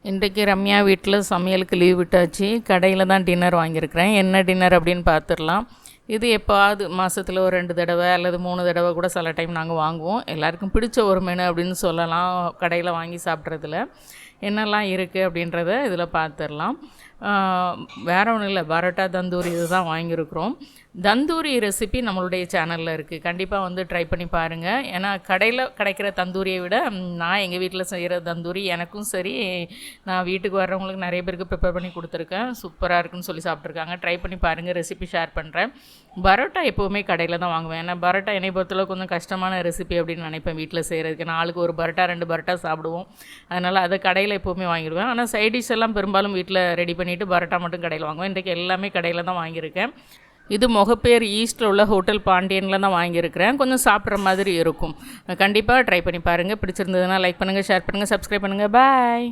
இன்றைக்கு ரம்யா வீட்டில் சமையலுக்கு லீவ் விட்டாச்சு. கடையில் தான் டின்னர் வாங்கியிருக்கிறேன். என்ன டின்னர் அப்படின்னு பார்த்துடலாம். இது எப்போது மாதத்தில் ஒரு 2 தடவை அல்லது 3 தடவை கூட சில டைம் நாங்கள் வாங்குவோம். எல்லாருக்கும் பிடிச்ச ஒரு மெனு அப்படின்னு சொல்லலாம். கடையில் வாங்கி சாப்பிட்றதுல என்னெல்லாம் இருக்குது அப்படின்றத இதில் பார்த்துடலாம். வேறு ஒன்றும் இல்லை, பரோட்டா தந்தூரி இது தான் வாங்கியிருக்கிறோம். தந்தூரி ரெசிபி நம்மளுடைய சேனலில் இருக்குது. கண்டிப்பாக வந்து ட்ரை பண்ணி பாருங்கள். ஏன்னா கடையில் கிடைக்கிற தந்தூரியை விட நான் எங்கள் வீட்டில் செய்கிற தந்தூரி எனக்கும் சரி, நான் வீட்டுக்கு வர்றவங்களுக்கு நிறைய பேருக்கு ப்ரிப்பேர் பண்ணி கொடுத்துருக்கேன். சூப்பராக இருக்குன்னு சொல்லி சாப்பிட்ருக்காங்க. ட்ரை பண்ணி பாருங்கள். ரெசிபி ஷேர் பண்ணுறேன். பரோட்டா எப்போவுமே கடையில் தான் வாங்குவேன். ஏன்னா பரோட்டா என்னை பொறுத்தளவு கொஞ்சம் கஷ்டமான ரெசிபி அப்படின்னு நினைப்பேன் வீட்டில் செய்கிறதுக்கு. நாளுக்கு ஒரு பரோட்டா 2 பரோட்டா சாப்பிடுவோம். அதனால் அதை கடையில் எப்போவுமே வாங்கிடுவேன். ஆனால் சைடிஷ் எல்லாம் பெரும்பாலும் வீட்டில் ரெடி பண்ணிவிட்டு பரோட்டா மட்டும் கடையில் வாங்குவேன். இன்றைக்கு எல்லாமே கடையில் தான் வாங்கியிருக்கேன். இது முகப்பேர் ஈஸ்ட்டில் உள்ள ஹோட்டல் பாண்டியனில் தான் வாங்கியிருக்கிறேன். கொஞ்சம் சாப்பிட்ற மாதிரி இருக்கும். கண்டிப்பாக ட்ரை பண்ணி பாருங்கள். பிடிச்சிருந்ததுன்னா லைக் பண்ணுங்கள், ஷேர் பண்ணுங்கள், சப்ஸ்கிரைப் பண்ணுங்கள். பாய்.